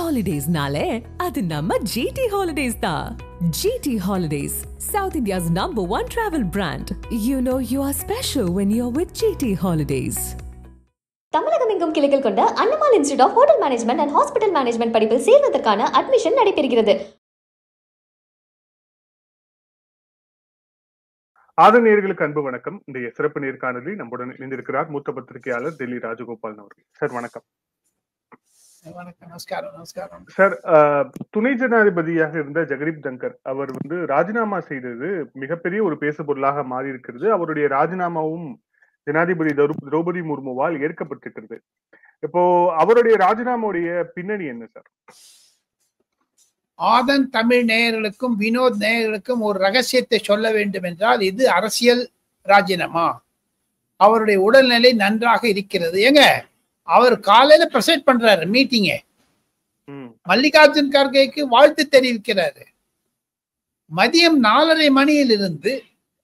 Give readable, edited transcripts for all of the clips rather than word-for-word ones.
Holidays-nale, adu namma GT Holidays da. GT Holidays, South India's #1 travel brand. You know you are special when you're with GT Holidays. தமிழகம் எங்கும் கிளைகள் கொண்ட Annamal institute of hotel management and hospital management படிப்பில் சேர்வதற்கான admission நடைபெறுகிறது. ஆதரணியர்களுக்கு அன்பு வணக்கம். இந்த சிறப்பு நேர்காணலில் நம்முடன் இணைந்திருக்கிறார் மூத்த பத்திரிகையாளர் டெல்லி ராஜகோபாலன் அவர்கள். சார் வணக்கம். நமஸ்காரம் சார், துணை ஜனாதிபதியாக இருந்த ஜெகதீப் தங்கர் அவர் ராஜினாமா செய்தது மிகப்பெரிய ஒரு பேசு பொருளாக மாறி இருக்கிறது. அவருடைய ராஜினாமாவும் ஜனாதிபதி திரௌபதி முர்முவால் ஏற்கப்பட்டிருக்கிறது. இப்போ அவருடைய ராஜினாமாவுடைய பின்னணி என்ன சார்? ஆதன் தமிழ் நேயர்களுக்கும் வினோத் நேயர்களுக்கும் ஒரு ரகசியத்தை சொல்ல வேண்டும் என்றால், இது அரசியல் ராஜினாமா. அவருடைய உடல்நிலை நன்றாக இருக்கிறது. ஏங்க, அவர் காலையில பிரசன்ட் பண்றாரு மீட்டிங்க, மல்லிகார்ஜுன் கார்கேக்கு வாழ்த்து தெரிவிக்கிறாரு. மதியம் 4:30 மணியிலிருந்து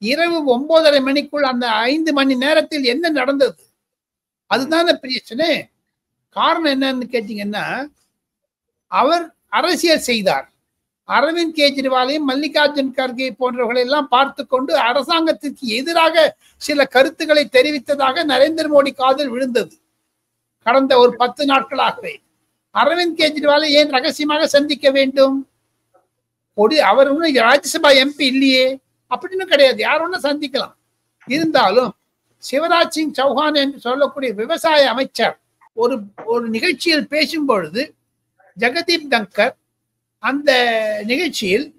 இரவு 9:30 மணிக்குள் அந்த 5 மணி நேரத்தில் என்ன நடந்தது? அதுதான பிரச்சனை. காரணம் என்னன்னு கேட்டீங்கன்னா, அவர் அரசியல் செய்தார். அரவிந்த் கெஜ்ரிவாலையும் மல்லிகார்ஜுன் கார்கே போன்றவர்களை எல்லாம் பார்த்து கொண்டு அரசாங்கத்திற்கு எதிராக சில கருத்துக்களை தெரிவித்ததாக நரேந்திர மோடி காதில் விழுந்தது. கடந்த ஒரு 10 நாட்களாகவே அரவிந்த் கெஜ்ரிவாலை ஏன் ரகசியமாக சந்திக்க வேண்டும்? அவர் ஒன்றும் ராஜ்யசபா எம்பி இல்லையே, அப்படின்னு கிடையாது, யார் ஒன்னும் சந்திக்கலாம். இருந்தாலும் சிவராஜ் சிங் சௌஹான் என்று சொல்லக்கூடிய விவசாய அமைச்சர் ஒரு நிகழ்ச்சியில் பேசும் பொழுது ஜெகதீப் தங்கர் அந்த நிகழ்ச்சியில்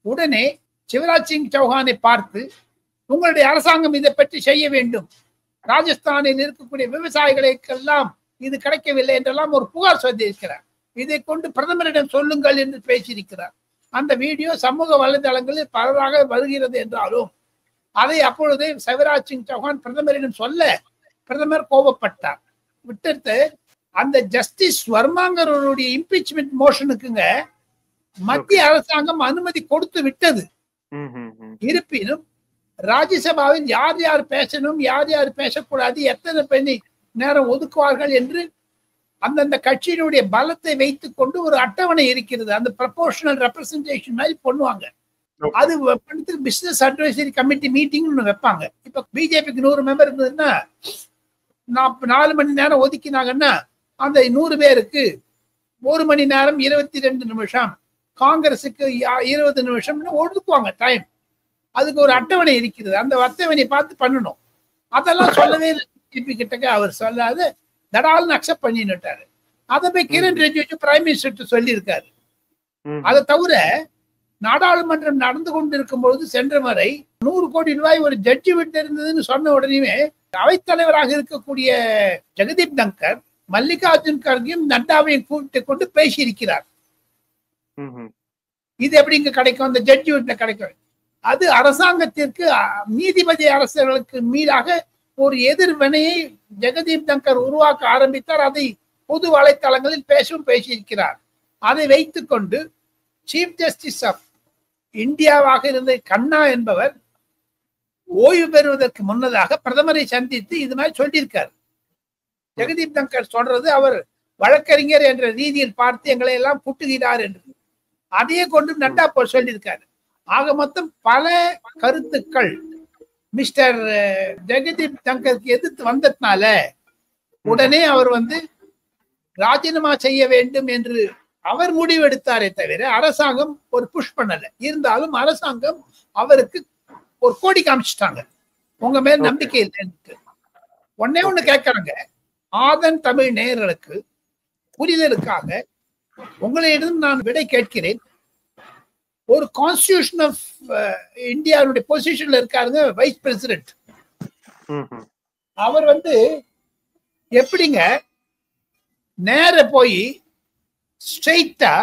உடனே சிவராஜ் சிங் சௌஹானை பார்த்து, உங்களுடைய அரசாங்கம் இதை பற்றி செய்ய வேண்டும், ராஜஸ்தானில் இருக்கக்கூடிய விவசாயிகளுக்கெல்லாம் இது கிடைக்கவில்லை என்றெல்லாம் ஒரு புகார் சொல்லியிருக்கிறார். இதை கொண்டு பிரதமரிடம் சொல்லுங்கள் என்று பேசியிருக்கிறார். அந்த வீடியோ சமூக வலைதளங்களில் பரவலாக வருகிறது என்றாலும் அதை அப்பொழுதே சிவராஜ் சிங் சௌஹான் பிரதமரிடம் சொல்ல பிரதமர் கோபப்பட்டார். விட்டு அந்த ஜஸ்டிஸ் வர்மாங்கருடைய இம்பீச்மெண்ட் மோஷனுக்குங்க மத்திய அரசாங்கம் அனுமதி கொடுத்து விட்டது. இருப்பினும் ராஜ்யசபாவில் யார் யார் பேசணும், யார் யார் பேசக்கூடாது, எத்தனை நேரம் ஒதுக்குவார்கள் என்று அந்தந்த கட்சியினுடைய பலத்தை வைத்துக் கொண்டு ஒரு அட்டவணை இருக்கிறது. அந்த ப்ரொபோர்ஷனல் ரெப்ரசன்டேஷன் மாதிரி பண்ணுவாங்க. அது பிசினஸ் அட்வைசரி கமிட்டி மீட்டிங் வைப்பாங்க. இப்ப பிஜேபிக்கு 100 மெம்பர் இருந்ததுன்னா 4 மணி நேரம் ஒதுக்கினாங்கன்னா அந்த 100 பேருக்கு 1 மணி நேரம் 22 நிமிஷம், காங்கிரஸுக்கு 20 நிமிஷம் ஒதுக்குவாங்க டைம். அதுக்கு ஒரு அட்டவணை இருக்கிறது. அந்த அட்டவணையை பார்த்து பண்ணணும். அதெல்லாம் சொல்லவே கிட்டக்க அவர் சொல்லாது தடால்னு அக்செப்ட் பண்ணிட்டாரு. அதை போய் கிரண் ரிஜிஜு பிரைம் மினிஸ்டர் சொல்லியிருக்காரு. அதை தவிர நாடாளுமன்றம் நடந்து கொண்டிருக்கும் பொழுது சென்ற முறை 100 கோடி ரூபாய் ஒரு ஜட்ஜி விட்டு இருந்ததுன்னு சொன்ன உடனே அவைத்தலைவராக இருக்கக்கூடிய ஜெகதீப் தங்கர் மல்லிகார்ஜுன் கார்கேயும் நட்டாவையும் கூப்பிட்டு கொண்டு பேசியிருக்கிறார். இது எப்படி இங்க கிடைக்கும்? அந்த ஜட்ஜி வீட்டுல கிடைக்கும். அது அரசாங்கத்திற்கு, நீதிபதி அரசர்களுக்கு மீதாக ஒரு எதிர்வினையை ஜெகதீப் தங்கர் உருவாக்க ஆரம்பித்தார். அதை பொது வலைத்தளங்களில் பேசியிருக்கிறார். அதை வைத்துக் கொண்டு சீஃப் ஜஸ்டிஸ் ஆஃப் இந்தியாவாக இருந்த கண்ணா என்பவர் ஓய்வு பெறுவதற்கு முன்னதாக பிரதமரை சந்தித்து இது மாதிரி சொல்லியிருக்கார். ஜெகதீப் தங்கர் சொல்றது அவர் வழக்கறிஞர் என்ற ரீதியில் பார்த்து எங்களை எல்லாம் கூட்டுகிறார் என்று அதையே கொண்டு நட்டா சொல்லியிருக்காரு. ஆக மொத்தம் பல கருத்துக்கள் மிஸ்டர் ஜெகதீப் தங்கருக்கு எதிர்த்து வந்ததுனால உடனே அவர் ராஜினாமா செய்ய வேண்டும் என்று அவர் முடிவெடுத்தாரே தவிர அரசாங்கம் ஒரு புஷ் பண்ணல. இருந்தாலும் அரசாங்கம் அவருக்கு ஒரு கோடி காமிச்சிட்டாங்க, உங்க மேல் நம்பிக்கை இல்லைன்னு. ஒண்ணு கேட்கறாங்க, ஆதன் தமிழ் நேயர்களுக்கு புரிதலுக்காக உங்களிடம் நான் விடை கேட்கிறேன். ஒரு கான்ஸ்டிடியூஷன் ஆஃப் இந்தியாவுடைய பொசிஷன்ல இருக்காருங்க வைஸ் பிரசிடென்ட். அவர் எப்படிங்க நேர போய் ஸ்ட்ரெயிட்டா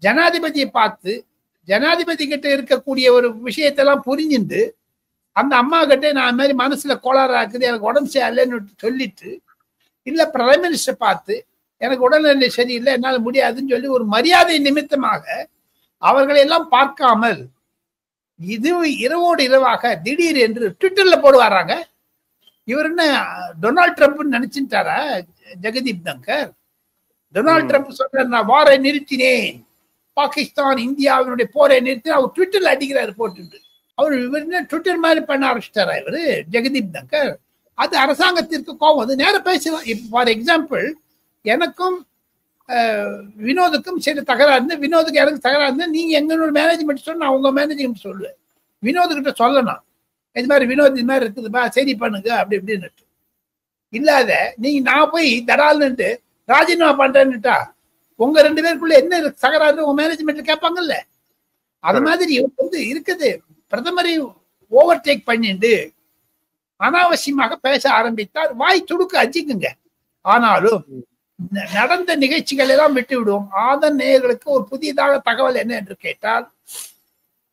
ஜனாதிபதியை பார்த்து ஜனாதிபதி கிட்ட இருக்கக்கூடிய ஒரு விஷயத்தெல்லாம் புரிஞ்சுட்டு அந்த அம்மா கிட்ட நான் மாதிரி மனசுல கோளாறா இருக்குது, எனக்கு உடம்பு சரியில்லைன்னு சொல்லிட்டு, இல்ல பிரைம் மினிஸ்டர் பார்த்து எனக்கு உடல்நிலை சரியில்லை, என்னால முடியாதுன்னு சொல்லி ஒரு மரியாதை நிமித்தமாக அவர்களை எல்லாம் பார்க்காமல் இது இரவோடு இரவாக திடீர் என்று ட்விட்டர்ல போடுவாராங்க. இவர் என்ன டொனால்ட் ட்ரம்ப் நினைச்சுட்டாரா ஜெகதீப் தங்கர்? டொனால்ட் ட்ரம்ப் சொல்றாரு, நான் வாரை நிறுத்தினேன், பாகிஸ்தான் இந்தியாவினுடைய போரை நிறுத்தி அவர் ட்விட்டர்ல அடிக்கிறாரு போட்டு. அவர் ட்விட்டர் மாதிரி பண்ண ஆரம்பிச்சிட்டாரா இவரு ஜெகதீப் தங்கர். அது அரசாங்கத்திற்கு கோபம் வந்து நேரம் பேசலாம். ஃபார் எக்ஸாம்பிள், எனக்கும் வினோதுக்கும் சரி தகராறு இருந்து, வினோதுக்கு எனக்கு தகராறு இருந்து, நீங்க எங்களோட மேனேஜ்மெண்ட் சொல்ல, நான் உங்க மேனேஜ்மெண்ட் சொல்லுவேன். வினோதுகிட்ட சொல்லணும், இது மாதிரி வினோத் இது மாதிரி இருக்குதுப்பா, சரி பண்ணுங்க அப்படி இப்படின்னு. இல்லாத நீங்க நான் போய் தடால்னுட்டு ராஜினாமா பண்றேன்னுட்டா உங்க 2 பேருக்குள்ள என்ன தகராறு உங்க மேனேஜ்மெண்ட்ல கேட்பாங்கல்ல. அது மாதிரி வந்து இருக்குது. பிரதமரை ஓவர்டேக் பண்ணிட்டு அனாவசியமாக பேச ஆரம்பித்தார். வாய் துடுக்கு அஜிக்குங்க. ஆனாலும் நடந்த நிகழ்ச்சிகள் எல்லாம் விட்டு விடுவோம். ஆதன் நேயர்களுக்கு ஒரு புதியதாக தகவல் என்ன என்று கேட்டால்,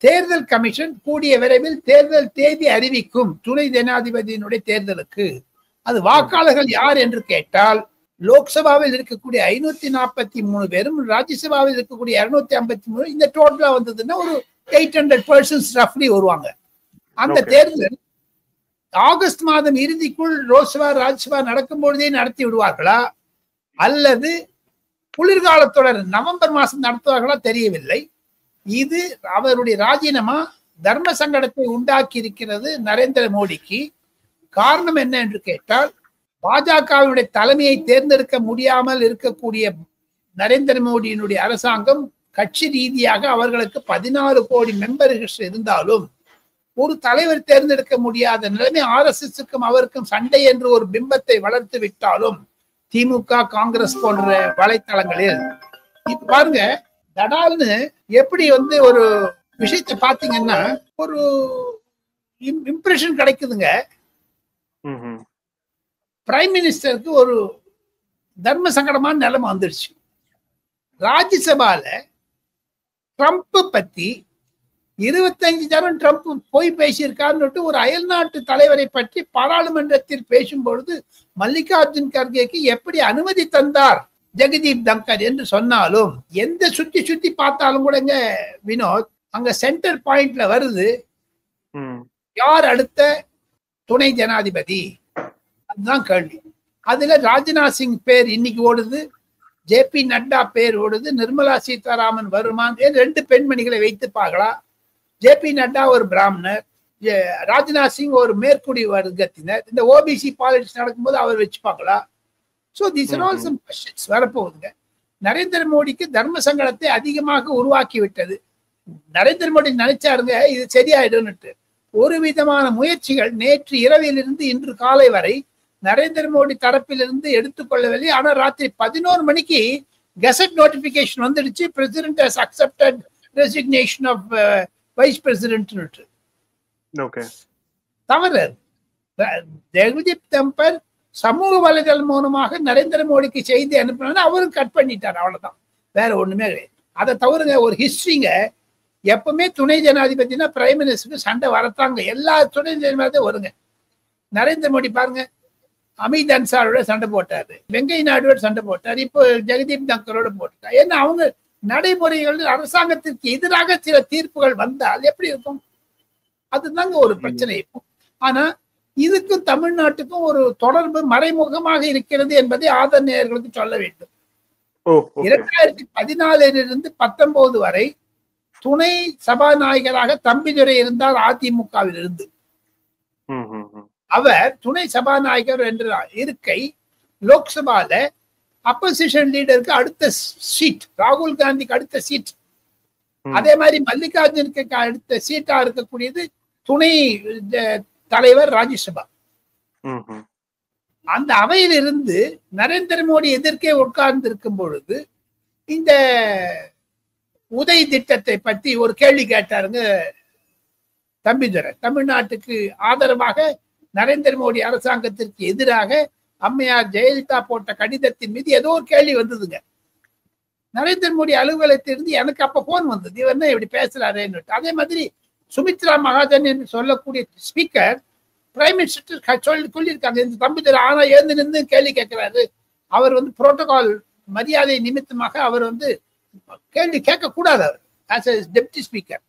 தேர்தல் கமிஷன் கூடிய விரைவில் தேர்தல் தேதி அறிவிக்கும் துணை ஜனாதிபதியினுடைய தேர்தலுக்கு. அது வாக்காளர்கள் யார் என்று கேட்டால், லோக்சபாவில் இருக்கக்கூடிய 543 பேரும், ராஜ்யசபாவில் இருக்கக்கூடிய 253, இந்த டோட்டலா வந்ததுன்னா ஒரு 800 persons ரஃப்லி வருவாங்க. அந்த தேர்தல் ஆகஸ்ட் மாதம் இறுதிக்குள் லோக்சபா ராஜ்யசபா நடக்கும் பொழுதே நடத்தி விடுவார்களா அல்லது குளிர்கால தொடர் நவம்பர் மாசம் நடத்துவார்களா தெரியவில்லை. இது அவருடைய ராஜினாமா தர்ம சங்கடத்தை உண்டாக்கி இருக்கிறது நரேந்திர மோடிக்கு. காரணம் என்ன என்று கேட்டால், பாஜகவினுடைய தலைமையை தேர்ந்தெடுக்க முடியாமல் இருக்கக்கூடிய நரேந்திர மோடியினுடைய அரசாங்கம் கட்சி ரீதியாக அவர்களுக்கு 14 கோடி மெம்பர்கள் இருந்தாலும் ஒரு தலைவர் தேர்ந்தெடுக்க முடியாத நிலைமை. RSSக்கும் அவருக்கும் சண்டை என்று ஒரு பிம்பத்தை வளர்த்து விட்டாலும் திமுக காங்கிரஸ் போன்ற வலைத்தளங்களில் இப்ப பாருங்க, தடால்னு எப்படி வந்து ஒரு விஷயத்தை பாத்தீங்கன்னா ஒரு இம்ப்ரெஷன் கிடைக்குதுங்க. பிரைம் மினிஸ்டருக்கு ஒரு தர்ம சங்கடமான நிலைமை வந்துருச்சு. ராஜ்யசபால ட்ரம்ப் பத்தி 25 தரம் ட்ரம்ப் போய் பேசியிருக்காருன்னு ஒரு அயல்நாட்டு தலைவரை பற்றி பாராளுமன்றத்தில் பேசும் பொழுது மல்லிகார்ஜுன் கர்கேக்கு எப்படி அனுமதி தந்தார் ஜெகதீப் தங்கர் என்று சொன்னாலும், எந்த சுத்தி பார்த்தாலும் கூடங்க வினோத், அங்க சென்டர் பாயிண்ட்ல வருது யார் அடுத்த துணை ஜனாதிபதி, அதுதான் கேள்வி. அதுல ராஜ்நாத் சிங் பேர் இன்னைக்கு ஓடுது, JP நட்டா பேர் ஓடுது, நிர்மலா சீதாராமன் வருமான், 2 பெண்மணிகளை வைத்து பார்க்கலாம். JP நட்டா ஒரு பிராமணர், ராஜ்நாத் சிங் ஒரு மேற்குடி வர்க்கத்தினர். இந்த OBC பாலிடிக்ஸ் நடக்கும்போது அவர் வச்சு பார்க்கலாம். So these are all some questions வரப்போகுதுங்க. Narendra மோடிக்கு தர்ம சங்கடத்தை அதிகமாக உருவாக்கி விட்டது. நரேந்திர மோடி நினைச்சாருங்க இது சரியாயிடும்னுட்டு. ஒரு விதமான முயற்சிகள் நேற்று இரவிலிருந்து இன்று காலை வரை நரேந்திர மோடி தரப்பிலிருந்து எடுத்துக்கொள்ளவில்லை. ஆனா ராத்திரி 11 மணிக்கு கெசட் நோட்டிபிகேஷன் வந்துடுச்சு, president has accepted resignation of vice president. தவறு. ஜெகதீப் தங்கர் சமூக வலைதளம் மூலமாக நரேந்திர மோடிக்கு செய்தி அனுப்பினா அவரும் கட் பண்ணிட்டார், அவ்வளவுதான், வேற ஒண்ணுமே கிடையாது. அதை தவிர ஒரு ஹிஸ்டரிங்க, எப்பவுமே துணை ஜனாதிபதினா பிரைம் மினிஸ்டருக்கு சண்டை வரத்தாங்க, எல்லா துணை ஜனாதிபதியும் வருங்க. நரேந்திர மோடி பாருங்க, அமித் அன்சாரோட சண்டை போட்டாரு, வெங்கைய நாயுடுவோட சண்டை போட்டார், இப்போ ஜெகதீப் தங்கரோட போட்டார். ஏன்னா அவங்க நடைமுறைகள் அரசாங்கத்திற்கு எதிராக சில தீர்ப்புகள் வந்தால் எப்படி இருக்கும், அதுதாங்க ஒரு பிரச்சனை இருக்கும். ஆனா இதுக்கும் தமிழ்நாட்டுக்கும் ஒரு தொடர்பு மறைமுகமாக இருக்கிறது என்பதை ஆதர் நேயர்களுக்கு சொல்ல வேண்டும். 2014 19 வரை துணை சபாநாயகராக தம்பிதுரை இருந்தார் அதிமுகவில் இருந்து. அவர் துணை சபாநாயகர் என்ற இருக்கை லோக்சபால அப்போசிஷன் லீடருக்கு அடுத்த சீட், ராகுல் காந்திக்கு அடுத்த சீட், அதே மாதிரி மல்லிகார்ஜுனுக்கு அடுத்த சீட்டா இருக்கக்கூடியது துணை தலைவர் ராஜ்யசபா. அந்த அவையில் இருந்து நரேந்திர மோடி எதிர்க்கே உட்கார்ந்து இருக்கும் பொழுது இந்த உதய் திட்டத்தை பற்றி ஒரு கேள்வி கேட்டாருங்க தம்பிதுரை. தமிழ்நாட்டுக்கு ஆதரவாக நரேந்திர மோடி அரசாங்கத்திற்கு எதிராக அம்மையார் ஜெயலலிதா போட்ட கடிதத்தின் மீது ஏதோ ஒரு கேள்வி வந்ததுங்க. நரேந்திர மோடி அலுவலகத்திலிருந்து எனக்கு அப்ப போன் வந்தது, இவர் என்ன இப்படி பேசுறாருன்னு. அதே மாதிரி சுமித்ரா மகாஜன் என்று சொல்லக்கூடிய ஸ்பீக்கர் பிரைம் மினிஸ்டர் சொல்லியிருக்காங்க, இந்த தம்பிதுரை ஆனா எழுந்து நின்று கேள்வி கேட்கிறாரு, அவர் புரோட்டோகால் மரியாதை நிமித்தமாக அவர் கேள்வி கேட்க கூடாது. அவர் ஆஸ் எ டெப்டி ஸ்பீக்கர்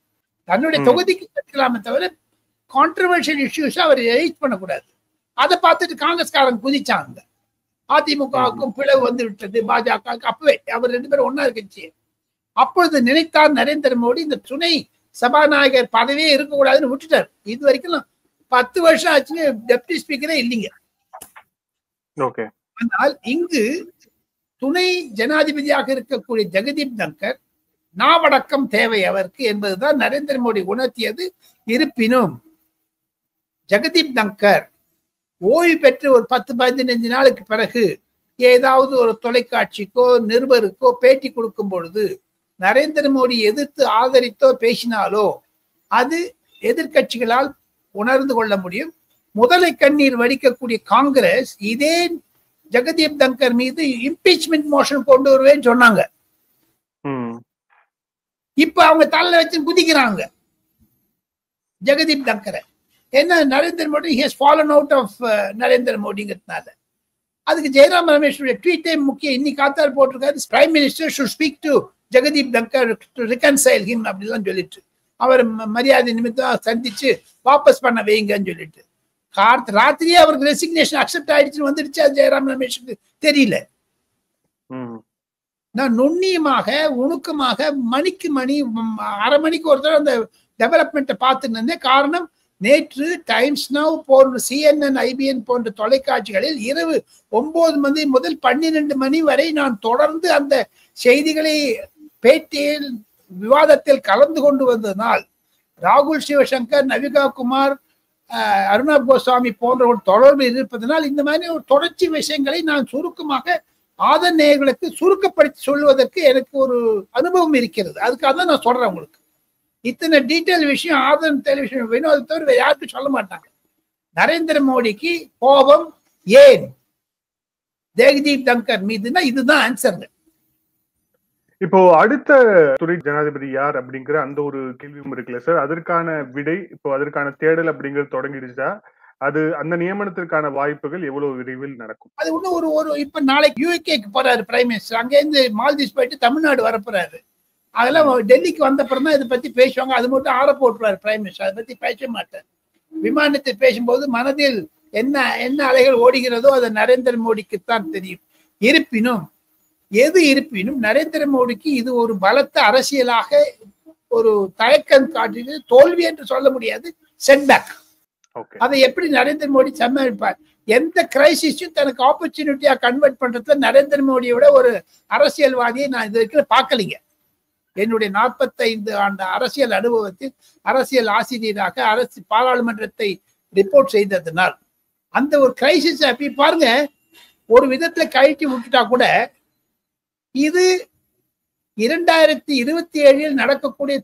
தன்னுடைய தொகுதிக்கு கேட்கலாமே தவிர கான்ட்ரவர்ஷியல் இஷ்யூஸ் அவர் ரைஸ் பண்ணக்கூடாது. அதை பார்த்துட்டு காங்கிரஸ்காரங்க குதிச்சாங்க. அதிமுகவுக்கும் பிளவு வந்து விட்டது, பாஜகவுக்கு. அப்பவே அவர் 2 பேரும் ஒன்னா இருந்துச்சு. அப்பொழுது நினைத்தார் நரேந்திர மோடி இந்த துணை சபாநாயகர் பதவியே இருக்கக்கூடாதுன்னு விட்டுட்டார். இது வரைக்கும் 10 வருஷம் ஆச்சுன்னு டெப்டி ஸ்பீக்கரே இல்லைங்க. ஆனால் இங்கு துணை ஜனாதிபதியாக இருக்கக்கூடிய ஜெகதீப் தங்கர் நாவடக்கம் தேவை அவருக்கு என்பதுதான் நரேந்திர மோடி உணர்த்தியது. இருப்பினும் ஜெகதீப் தங்கர் ஓய்வு பெற்று ஒரு 10-15 நாளுக்கு பிறகு ஏதாவது ஒரு தொலைக்காட்சிக்கோ நிருபருக்கோ பேட்டி கொடுக்கும் பொழுது நரேந்திர மோடி எதிர்த்து ஆதரித்தோ பேசினாலோ அது எதிர்கட்சிகளால் உணர்ந்து கொள்ள முடியும். முதலை கண்ணீர் வடிக்கக்கூடிய காங்கிரஸ் இதே ஜெகதீப் தங்கர் மீது இம்பீச்மெண்ட் மோஷன் கொண்டு வருவேன்னு சொன்னாங்க. இப்ப அவங்க தலையில வச்சு குதிக்கிறாங்க ஜெகதீப் தங்கரை. என்ன Narendra Modi has fallen out of Narendra மோடிங்கிறதுனால. அதுக்கு ஜெயராம் ரமேஷோட ட்வீட்டே முக்கியம். இன்னைக்கு காத்தார் போட்டிருக்காரு, prime minister should speak to Jagdeep Dhankhar to reconcile him அப்படிலாம் சொல்லிட்டு அவர் மரியாதை நிமித்தம் சந்திச்சு வாபஸ் பண்ண வைங்கன்னு சொல்லிட்டு ராத்திரியே அவருக்கு ரெசிக்னேஷன் அக்செப்ட் ஆயிடுச்சுன்னு வந்துடுச்சு. அது ஜெயராம் ரமேஷுக்கு தெரியல. நான் நுண்ணியமாக உணுக்கமாக மணிக்கு மணி அரை மணிக்கு ஒரு தடவை அந்த டெவலப்மெண்ட்டை பார்த்துட்டு இருந்தேன். காரணம், நேற்று டைம்ஸ் நவ் போன்ற CNN, IBN போன்ற தொலைக்காட்சிகளில் இரவு 9 மணி முதல் 12 மணி வரை நான் தொடர்ந்து அந்த செய்திகளை பேட்டியில் விவாதத்தில் கலந்து கொண்டு வந்ததனால் ராகுல் சிவசங்கர், நவிகா குமார், அருணாப் கோஸ்வாமி போன்றவர்கள் தொடர்பு இருப்பதனால் இந்த மாதிரி ஒரு தொடர்ச்சி விஷயங்களை நான் சுருக்கமாக ஆதன் நேயர்களுக்கு சுருக்கப்படுத்தி சொல்வதற்கு எனக்கு ஒரு அனுபவம் இருக்கிறது. அதுக்காக தான் நான் சொல்றேன் உங்களுக்கு. இத்தனை டீட்டெயில் விஷயம் ஆதன் டெலிவிஷன் வினோத தவிர யாருக்கும் சொல்ல மாட்டாங்க. நரேந்திர மோடிக்கு கோபம் ஏன் ஜெகதீப் தங்கர் மீதுனா இதுதான் ஆன்சர். இப்போ அடுத்த துணை ஜனாதிபதி யார் அப்படிங்கிற அந்த ஒரு கேள்வியும் இருக்குல்ல சார், அதற்கான விடை இப்போ அதற்கான தேடல் அப்படிங்கிறது தொடங்கிடுச்சா? அது அந்த நியமனத்திற்கான வாய்ப்புகள் எவ்வளவு விரைவில் நடக்கும்? அது இன்னும் ஒரு இப்ப நாளைக்கு யூகேக்கு போறாரு பிரைம் மினிஸ்டர். அங்கேருந்து மால்தீவ்ஸ் போயிட்டு தமிழ்நாடு வரப்போறாரு. அதெல்லாம் டெல்லிக்கு வந்த அப்புறம் தான் இதை பத்தி பேசுவாங்க. அது மட்டும் ஆற போட்டுருவாரு பிரைம் மினிஸ்டர். அதை பத்தி பேச மாட்டார். விமானத்தை பேசும்போது மனதில் என்ன என்ன அலைகள் ஓடுகிறதோ அது நரேந்திர மோடிக்குத்தான் தெரியும். இருப்பினும் நரேந்திர மோடிக்கு இது ஒரு பலத்த அரசியலாக ஒரு தயக்கம் காட்டுகிறது. தோல்வி என்று சொல்ல முடியாது, செட்பேக். அதை எப்படி நரேந்திர மோடி சமாளிப்பார்? எந்த கிரைசிஸையும் தனக்கு ஆப்பர்ச்சுனிட்டியா கன்வெர்ட் பண்றதுல நரேந்திர மோடியோட ஒரு அரசியல்வாதியை நான் இது வரைக்கும் பார்க்கலீங்க. என்னுடைய 45 ஆண்டு அரசியல் அனுபவத்தில் அரசியல் ஆசிரியராக பாராளுமன்றத்தை ரிப்போர்ட் செய்ததனால் அந்த ஒரு கிரைசிஸ் அப்படி பாருங்க, ஒரு விதத்துல கழட்டி விட்டுட்டா கூட இது 2027 நடக்கக்கூடிய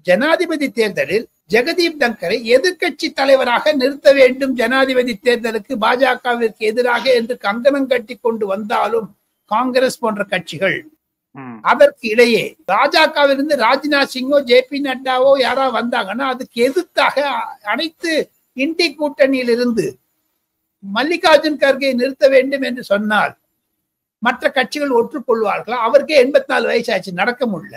ஜனாதிபதி தேர்தலில் ஜெகதீப் தங்கரை எதிர்கட்சி தலைவராக நிறுத்த வேண்டும், ஜனாதிபதி தேர்தலுக்கு பாஜகவிற்கு எதிராக என்று கங்கணம் கட்டி கொண்டு வந்தாலும் காங்கிரஸ் போன்ற கட்சிகள் அதற்கு இடையே பாஜகவிலிருந்து ராஜ்நாத் சிங்கோ JP நட்டாவோ யாரா வந்தாங்கன்னா அதுக்கு எதிர்த்தாக அனைத்து இண்டி கூட்டணியில் இருந்து மல்லிகார்ஜுன் கர்கே நிறுத்த வேண்டும் என்று சொன்னால் மற்ற கட்சிகள் ஒற்றுக்கொள்வார்களா? அவருக்கே 84 வயசு ஆச்சு, நடக்க முடியல.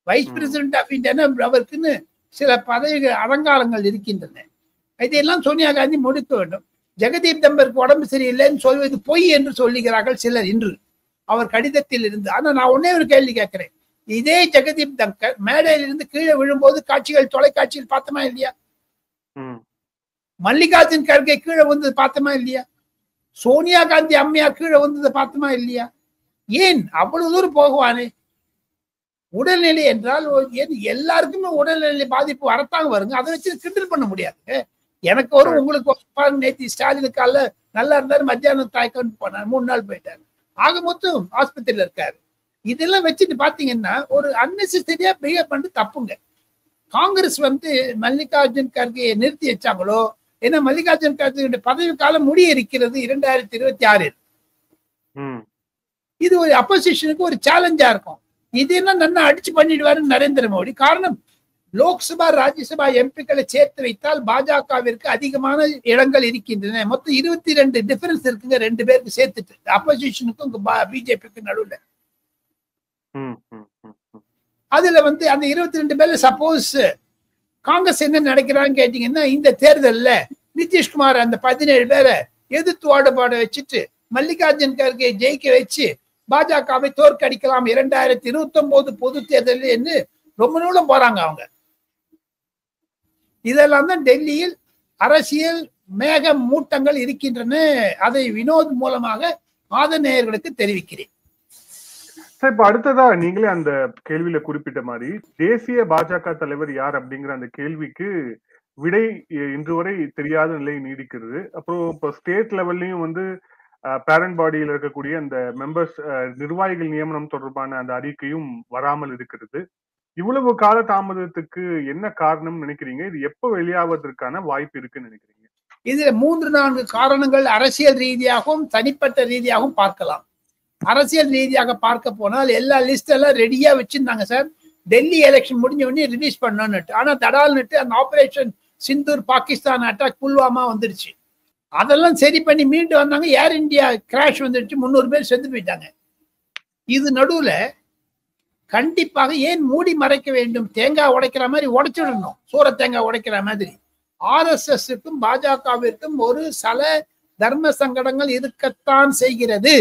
வைஸ் பிரசிடென்ட் ஆஃப் இந்தியா அவருக்குன்னு சில பதவிகள் அலங்காரங்கள் இருக்கின்றன. இதையெல்லாம் சோனியா காந்தி முடிக்க வேண்டும். ஜெகதீப் தங்கருக்கு உடம்பு சரியில்லைன்னு சொல்வது பொய் என்று சொல்லுகிறார்கள் சிலர் இன்று அவர் கடிதத்தில் இருந்து. ஆனா நான் ஒன்னே ஒரு கேள்வி கேட்கிறேன். இதே ஜெகதீப் தங்கர் மேடையில் இருந்து கீழே விழும்போது காட்சிகள் தொலைக்காட்சியில் பார்த்தோமா இல்லையா? மல்லிகார்ஜுன் கர்கே கீழே வந்தது பார்த்தோமா இல்லையா? சோனியா காந்தி அம்மையா கீழே வந்ததை பார்த்தோமா இல்லையா? ஏன் அவ்வளவு தூரம் போகுவானே? உடல்நிலை என்றால் எல்லாருக்குமே உடல்நிலை பாதிப்பு வரத்தாங்க வருங்க. அதை வச்சு கிண்டல் பண்ண முடியாது. எனக்கு வரும், உங்களுக்கு பாருங்க. நேற்று ஸ்டாலினுக்கால நல்லா இருந்தாரு, மத்தியானம் தாய்க்கன்னு போனார், 3 நாள் போயிட்டாரு. ஆக மொத்தம் ஆஸ்பத்திரியில இருக்காரு. இதெல்லாம் வச்சுட்டு பாத்தீங்கன்னா ஒரு அன்னெசரியா பிஹேவ் பண்ணிட்டு தப்புங்க. காங்கிரஸ் மல்லிகார்ஜுன் கர்கேயை நிறுத்தி வச்சாங்களோ, ஏன்னா மல்லிகார்ஜுன் கர்கே பதவி காலம் முடிய இருக்கிறது 2026. இது ஒரு அப்போசிஷனுக்கு ஒரு சேலஞ்சா இருக்கும். இது என்ன நல்லா அடிச்சு பண்ணிடுவாரு நரேந்திர மோடி. காரணம், லோக்சபா ராஜ்யசபா எம்பிக்களை சேர்த்து வைத்தால் பாஜகவிற்கு அதிகமான இடங்கள் இருக்கின்றன. மொத்தம் 22 டிஃபரன்ஸ் இருக்குங்க 2 பேருக்கு சேர்த்துட்டு, அப்போசிஷனுக்கும் பிஜேபிக்கு நடுவுல. அதுல அந்த 22 பேர்ல சப்போஸ் காங்கிரஸ் என்ன நினைக்கிறான்னு கேட்டீங்கன்னா, இந்த தேர்தல்ல நிதிஷ்குமார் அந்த 17 பேரை எதிர்த்து ஓடபாட வச்சுட்டு மல்லிகார்ஜுன் கர்கே ஜெயிக்க வச்சு பாஜகவை தோற்கடிக்கலாம் 2029 பொது தேர்தலில் என்று ரொம்ப நூலம் போறாங்க அவங்க. இதெல்லாம் தான் டெல்லியில் அரசியல் மேக மூட்டங்கள் இருக்கின்றன. அதை வினோத் மூலமாக ஆதரநேயர்களுக்கு தெரிவிக்கிறேன். இப்ப அடுத்ததா நீங்களே அந்த கேள்வியில குறிப்பிட்ட மாதிரி தேசிய பாஜக தலைவர் யார் அப்படிங்கிற அந்த கேள்விக்கு விடை இன்று வரை தெரியாத நிலை நீடிக்கிறது. அப்புறம் இப்போ ஸ்டேட் லெவல்லையும் வந்து பேரண்ட் பாடியில் இருக்கக்கூடிய அந்த மெம்பர்ஸ் நிர்வாகிகள் நியமனம் தொடர்பான அந்த அறிக்கையும் வராமல் இருக்கிறது. இவ்வளவு கால தாமதத்துக்கு என்ன காரணம் நினைக்கிறீங்க? இது எப்ப வெளியாவதற்கான வாய்ப்பு இருக்குன்னு நினைக்கிறீங்க? இதுல 3-4 காரணங்கள் அரசியல் ரீதியாகவும் தனிப்பட்ட ரீதியாகவும் பார்க்கலாம். அரசியல் ரீதியாக பார்க்க போனால் எல்லா லிஸ்ட் எல்லாம் ரெடியா வச்சிருந்தாங்க சார். டெல்லி எலெக்ஷன் முடிஞ்ச உடனே ரிலீஸ் பண்ணணும்னு. ஆனா தடால்னுட்டு அந்த ஆபரேஷன் சிந்தூர் பாகிஸ்தான் அட்டாக் புல்வாமா வந்துருச்சு. அதெல்லாம் சரி பண்ணி மீண்டு வந்தாங்க. ஏர் இந்தியா கிராஷ் வந்துடுச்சு, 300 பேர் செத்து போயிட்டாங்க. இது நடுவுல கண்டிப்பாக ஏன் மூடி மறைக்க வேண்டும்? தேங்காய் உடைக்கிற மாதிரி உடைச்சிடணும், சூர தேங்காய் உடைக்கிற மாதிரி. RSSக்கும் பாஜகவிற்கும் ஒரு சில தர்ம சங்கடங்கள் இருக்கத்தான் செய்கிறது,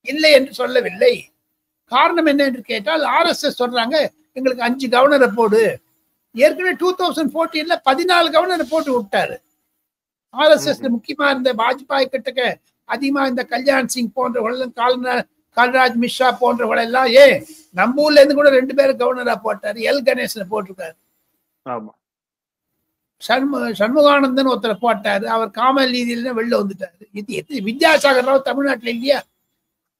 இல்லை என்று சொல்லவில்லை. காரணம் என்ன என்று கேட்டால் RSS சொல்றாங்க எங்களுக்கு 5 கவர்னரை போடு. ஏற்கனவே 2014 14 கவர்னரை போட்டு விட்டாரு. RSS முக்கியமா இருந்த வாஜ்பாய் கிட்டக்க அதிகமா இந்த கல்யாண் சிங் போன்றவர்கள், கல்ராஜ் மிஸ்ரா போன்றவர்கள் எல்லாம் நம்ம ஊர்ல இருந்து கூட 2 பேரும் கவர்னரா போட்டாரு. எல் கணேசன் போட்டிருக்காரு. சண்முகானந்தன் ஒருத்தரை போட்டாரு. அவர் காமல் நீதியில வெளில வந்துட்டாரு. இது வித்யாசாகர் ராவ் தமிழ்நாட்டுல இல்லையா?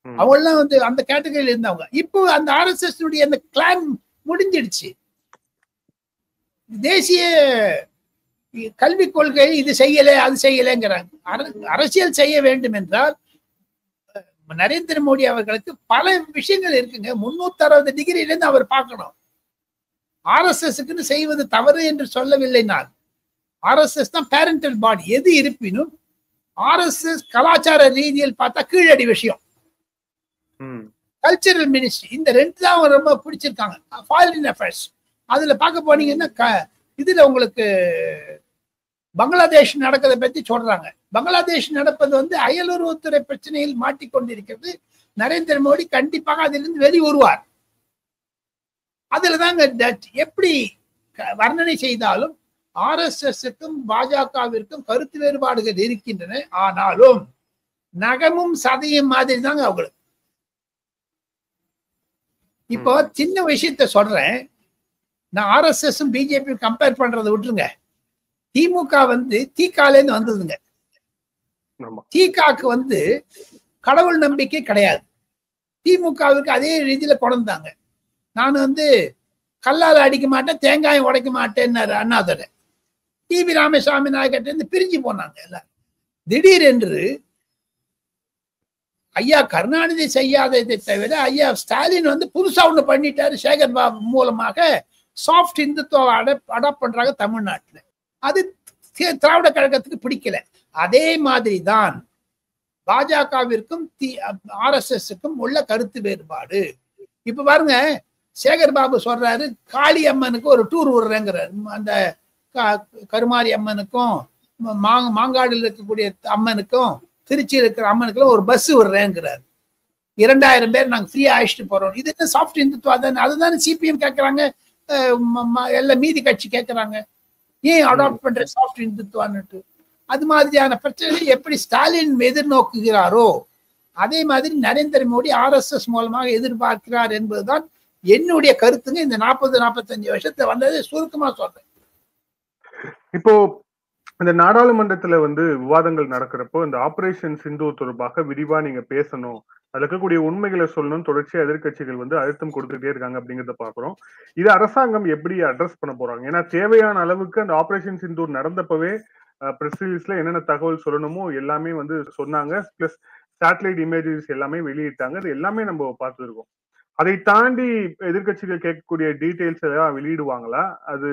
அவங்கெல்லாம் வந்து அந்த கேட்டகரியில இருந்தவங்க. இப்போ அந்த RSS அந்த கிளான் முடிஞ்சிடுச்சு. தேசிய கல்விக் கொள்கை இது செய்யல அது செய்யலைங்கிறாங்க. அரசியல் செய்ய வேண்டும் என்றால் நரேந்திர மோடி அவர்களுக்கு பல விஷயங்கள் இருக்குங்க. 360 டிகிரில இருந்து அவர் பார்க்கணும். RSSக்கு செய்வது தவறு என்று சொல்லவில்லை நான். RSS தான் பேரண்டல் பாடி. எது இருப்பினும் RSS கலாச்சார ரீதியில் பார்த்தா கீழடி விஷயம். கல்ச்சரல் மினிஸ்ட்ரி இந்த 2 தான் ரொம்ப பிடிச்சிருக்காங்க. ஃபாரின் அஃபேர்ஸ் அதுல பார்க்க போனீங்கன்னா இதுல உங்களுக்கு பங்களாதேஷ் நடக்கிறத பத்தி சொல்றாங்க. பங்களாதேஷ் நடப்பது வந்து அயலுறவுத்துறை பிரச்சனையில் மாட்டிக்கொண்டிருக்கிறது. நரேந்திர மோடி கண்டிப்பாக அதிலிருந்து வெளி வருவார். அதுலதாங்க எப்படி வர்ணனை செய்தாலும் RSSக்கும் பாஜகவிற்கும் கருத்து வேறுபாடுகள் இருக்கின்றன. ஆனாலும் நகமும் சதையும் மாதிரி தாங்க அவங்களுக்கு. இப்போ சின்ன விஷயத்த சொல்றேன். நான் RSSம் பிஜேபி கம்பேர் பண்றதை விட்டுருங்க. திமுக வந்து தீகாலேருந்து வந்ததுங்க. தீகாக்கு வந்து கடவுள் நம்பிக்கை கிடையாது. திமுகவுக்கு அதே ரீதியில கொண்டாங்க. நான் வந்து கல்லால் அடிக்க மாட்டேன், தேங்காயம் உடைக்க மாட்டேன்னாரு அண்ணாதுரை. டிவி ராமசாமி நாயக்கர்ட்ட இருந்து பிரிஞ்சு போனாங்க எல்லாரும். திடீரென்று ஐயா கருணாநிதி செய்யாததை தவிர ஐயா ஸ்டாலின் வந்து புதுசா ஒண்ணு பண்ணிட்டாரு. சேகர் பாபு மூலமாக சாஃப்ட் இந்துத்துவ அடாப்ட் பண்றாங்க தமிழ்நாட்டுல. அது திராவிட கழகத்துக்கு பிடிக்கல. அதே மாதிரி தான் பாஜகவிற்கும் RSSக்கும் உள்ள கருத்து வேறுபாடு. இப்ப பாருங்க, சேகர் பாபு சொல்றாரு காளி அம்மனுக்கு ஒரு டூர் விடுறேங்கிறாரு. அந்த கருமாரி அம்மனுக்கும் மாங்காடுல இருக்கக்கூடிய அம்மனுக்கும் திருச்சியில் இருக்கிற அம்மனுக்குலாம் ஒரு பஸ் விடுறேங்கிறாரு. 2000 பேர் நாங்க ஃப்ரீயா அழைச்சிட்டு போறோம். இது என்ன சாஃப்ட் இந்துத்துவா தானே? அதுதானே சிபிஎம் கேட்கறாங்க, எல்லா மீதி கட்சி கேட்கறாங்க. ஏன் அடாப்ட் பண்ற சாஃப்ட் இந்துத்துவான்னுட்டு? அது மாதிரியான பிரச்சனை எப்படி ஸ்டாலின் எதிர்நோக்குகிறாரோ அதே மாதிரி நரேந்திர மோடி RSS மூலமாக எதிர்பார்க்கிறார் என்பதுதான் என்னுடைய கருத்துங்க. இந்த 40-45 வருஷத்துல வந்தது சுருக்கமா சொல்றேன். இப்போ இந்த நாடாளுமன்றத்துல வந்து விவாதங்கள் நடக்கிறப்போ இந்த ஆபரேஷன் சிந்தூர் தொடர்பாக விரிவா நீங்க பேசணும், அதுல இருக்கக்கூடிய உண்மைகளை சொல்லணும், தொடர்ச்சியா எதிர்கட்சிகள் வந்து அழுத்தம் கொடுத்துட்டே இருக்காங்க அப்படிங்கிறத பாக்குறோம். இது அரசாங்கம் எப்படி அட்ரஸ் பண்ண போறாங்க? ஏன்னா தேவையான அளவுக்கு அந்த ஆபரேஷன் சிந்தூர் நடந்தப்பவே பிரஸ் ரிலீஸ்ல என்னென்ன தகவல் சொல்லணுமோ எல்லாமே வந்து சொன்னாங்க. பிளஸ் சேட்டலைட் இமேஜஸ் எல்லாமே வெளியிட்டாங்க. அது எல்லாமே நம்ம பார்த்துருக்கோம். அதை தாண்டி எதிர்கட்சிகள் கேட்கக்கூடிய டீடைல்ஸ் எல்லாம் வெளியிடுவாங்களா? அது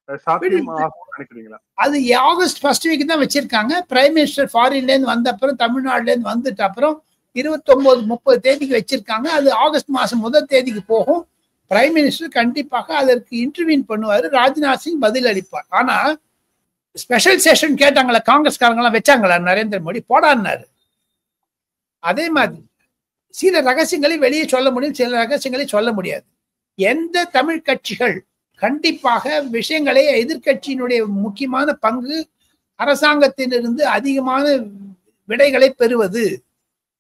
நினைக்கிறீங்களா? அது ஆகஸ்ட் ஃபர்ஸ்ட் வீக் தான் வச்சிருக்காங்க. பிரைம் மினிஸ்டர் ஃபாரின்ல இருந்து வந்த அப்புறம் தமிழ்நாடுல இருந்து வந்துட்டு அப்புறம் 29-30 தேதிக்கு வச்சிருக்காங்க. அது ஆகஸ்ட் மாசம் 1 தேதிக்கு போகும். பிரைம் மினிஸ்டர் கண்டிப்பாக அதற்கு இன்டர்வியூன் பண்ணுவாரு. ராஜ்நாத் சிங் பதில் அளிப்பார். ஆனா ஸ்பெஷல் செஷன் கேட்டாங்களா காங்கிரஸ்காரங்க எல்லாம் வச்சாங்களா? நரேந்திர மோடி போடான்னாரு. அதே மாதிரி சில ரகசியங்களை வெளியே சொல்ல முடியும், சில ரகசியங்களை சொல்ல முடியாது. எந்த தமிழ் கட்சிகள் கண்டிப்பாக விஷயங்களை எதிர்கட்சியினுடைய முக்கியமான பங்கு அரசாங்கத்திலிருந்து அதிகமான விடைகளை பெறுவது.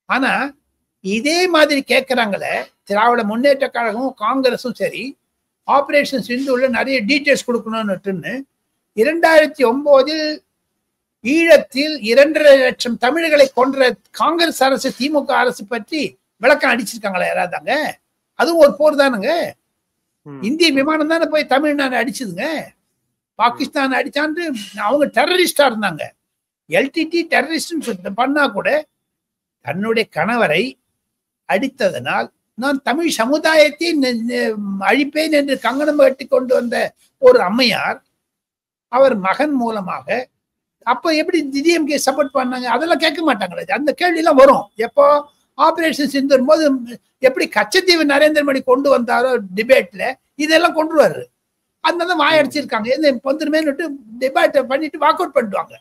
ஆனா இதே மாதிரி கேட்கிறாங்களே திராவிட முன்னேற்ற கழகமும் காங்கிரஸும் சரி, ஆபரேஷன் சிந்துல நிறைய டீட்டெயில்ஸ் கொடுக்கணும்னு 2009 ஈழத்தில் 2.5 லட்சம் தமிழர்களை கொன்ற காங்கிரஸ் அரசு திமுக அரசு பற்றி விளக்கம் அடிச்சிருக்காங்களா யாராதாங்க? அதுவும் ஒரு போர் தானுங்க. இந்திய விமானம் தானே போய் தமிழ்நாடு அடிச்சதுங்க. பாகிஸ்தான் அடிச்சான்னு அவங்க டெரரிஸ்டா இருந்தாங்க. எல்டிடி டெரரிஸ்ட் பண்ணா கூட தன்னுடைய கணவரை அடித்ததனால் நான் தமிழ் சமுதாயத்தை அழிப்பேன் என்று கங்கணம் கட்டி கொண்டு வந்த ஒரு அம்மையார் அவர் மகன் மூலமாக அப்ப எப்படி டிஎம்கே சப்போர்ட் பண்ணாங்க? அதெல்லாம் கேட்க மாட்டாங்களே. அந்த கேள்வி எல்லாம் வரும். எப்போ ஆபரேஷன் சிந்தூர் போது எப்படி கச்சத்தீவு நரேந்திர மோடி கொண்டு வந்தாரோ டிபேட்ல இதெல்லாம் கொண்டுருவாரு. அதனால வாயடிச்சிருக்காங்க. பொந்துருமே டிபேட் பண்ணிட்டு வாக் அவுட் பண்ணிடுவாங்க.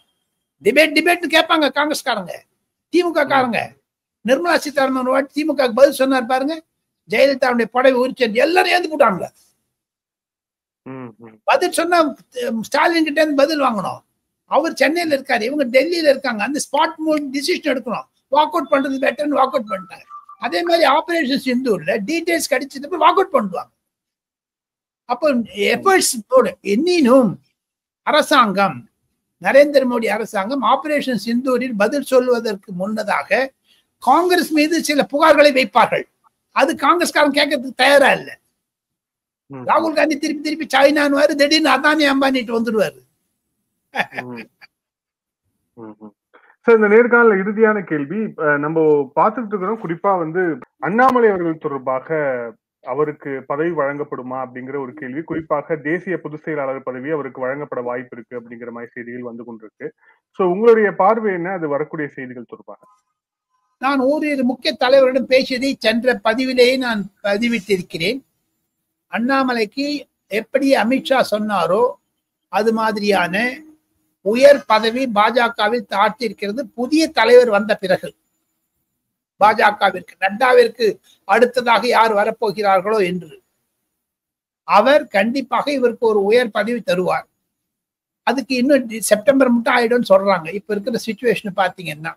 டிபேட் கேட்பாங்க காங்கிரஸ்காரங்க, திமுக காரங்க. நிர்மலா சீதாராமன் வாட்டி திமுக பதில் சொன்னார் பாருங்க, ஜெயலலிதாவுடைய படவை உரிச்சு எல்லாரும் ஏந்து போட்டாங்க. பதில் சொன்னா ஸ்டாலின் கிட்ட இருந்து பதில் வாங்கணும். அவர் சென்னையில இருக்காரு, இவங்க டெல்லியில இருக்காங்க. அந்த ஸ்பாட் டிசிஷன் எடுக்கணும். வாக் அவுட் பண்றது பெட்டர்னு வாக் அவுட் பண்ணிட்டாங்க. அதே மாதிரி ஆபரேஷன் சிந்தூர்ல டீடைல்ஸ் கிடைச்சது வாக் அவுட் பண்ணுவாங்க. அப்போ எஃபர்ட்ஸ் இன்னும் அரசாங்கம், நரேந்திர மோடி அரசாங்கம் ஆபரேஷன் சிந்தூரில் பதில் சொல்வதற்கு முன்னதாக காங்கிரஸ் மீது சில புகார்களை வைப்பார்கள். அது காங்கிரஸ்காரன் கேட்கறதுக்கு தயாரா இல்லை. ராகுல் காந்தி திருப்பி சைனான்னு திடீர்னு அதானி அம்பானிட்டு வந்துடுவாரு. இந்த நேர்காணல இறுதியான கேள்வி நம்ம பார்த்துட்டு இருக்கிறோம். குறிப்பா அண்ணாமலை அவர்கள் தொடர்பாக அவருக்கு பதவி வழங்கப்படுமா அப்படிங்கிற ஒரு கேள்வி, குறிப்பாக தேசிய பொதுச் செயலாளர் பதவி அவருக்கு வழங்கப்பட வாய்ப்பு இருக்கு அப்படிங்கிற மாதிரி செய்திகள் வந்து கொண்டிருக்கு. சோ உங்களுடைய பார்வை என்ன அது வரக்கூடிய செய்திகள் தொடர்பாக? நான் ஓரிரு முக்கிய தலைவரிடம் பேசியதை சென்ற பதிவிலேயே நான் பதிவிட்டிருக்கிறேன். அண்ணாமலைக்கு எப்படி அமித்ஷா சொன்னாரோ அது மாதிரியான உயர் பதவி பாஜகவில் தாழ்த்திருக்கிறது. புதிய தலைவர் வந்த பிறகு பாஜகவிற்கு, நட்டாவிற்கு அடுத்ததாக யார் வரப்போகிறார்களோ என்று அவர் கண்டிப்பாக இவருக்கு ஒரு உயர் பதவி தருவார். அதுக்கு இன்னும் செப்டம்பர் மட்டும் ஆயிடும்னு சொல்றாங்க. இப்ப இருக்கிற சிச்சுவேஷன் பாத்தீங்கன்னா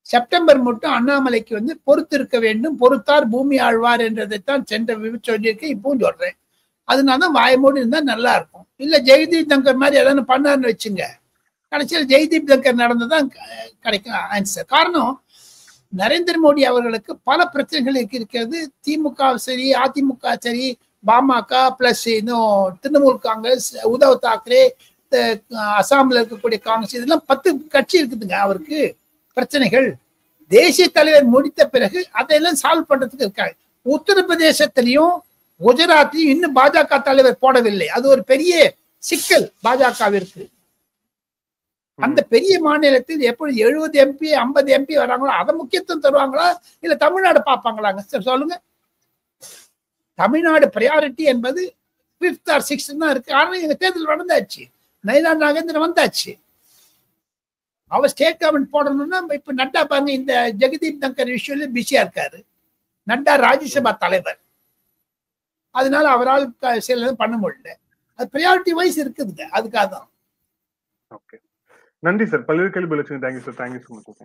செப்டம்பர் மட்டும் அண்ணாமலைக்கு பொறுத்திருக்க வேண்டும். பொறுத்தார் பூமி ஆழ்வார் என்றதைத்தான் சென்ற சொல்லியிருக்கேன், இப்பவும் சொல்றேன். அதனாலதான் வாயமோடு இருந்தா நல்லா இருக்கும். இல்ல ஜெய்தீப் தங்கர் மாதிரி ஏதாவது பண்ணாருன்னு வச்சுங்க, கடைசியில் ஜெய்தீப் தங்கர் நடந்ததான் கிடைக்கும் ஆன்சர். காரணம், நரேந்திர மோடி அவர்களுக்கு பல பிரச்சனைகள் இருக்கிறது. திமுக சரி, அதிமுக சரி, பாமக பிளஸ் இன்னும் திரிணாமுல் காங்கிரஸ், உத்தவ் தாக்கரே, அசாம்ல இருக்கக்கூடிய காங்கிரஸ், இதெல்லாம் 10 கட்சி இருக்குதுங்க. அவருக்கு பிரச்சனைகள். தேசிய தலைவர் முடித்த பிறகு அதையெல்லாம் சால்வ் பண்றதுக்கு இருக்காங்க. உத்தரப்பிரதேசத்திலையும் குஜராத்லையும் இன்னும் பாஜக தலைவர் போடவில்லை. அது ஒரு பெரிய சிக்கல் பாஜகவிற்கு. அந்த பெரிய மாநிலத்தில் எப்படி 70 MP 50 MP வராங்களோ அதை முக்கியத்துவம் தருவாங்களா, இல்ல தமிழ்நாடு பார்ப்பாங்களாங்க? சொல்லுங்க. தமிழ்நாடு பிரையாரிட்டி என்பது 5th or 6th தான் இருக்கு. காரணம், எங்க தேர்தல் நடந்தாச்சு, நயினா நாகேந்திரன் வந்தாச்சு. அவர் ஸ்டேட் கவர்மெண்ட் போடணும்னா இப்ப நட்டா பாருங்க, இந்த ஜெகதீப் தங்கர் விஷயம்ல பிஸியா இருக்காரு. நட்டா ராஜ்யசபா தலைவர், அதனால அவரால் சில பண்ண முடியல. அது பிரையாரிட்டி வைஸ் இருக்குதுங்க. அதுக்காக தான். நன்றி சார். பல்வேறு கேள்வி. Thank you sir. Thank you so much.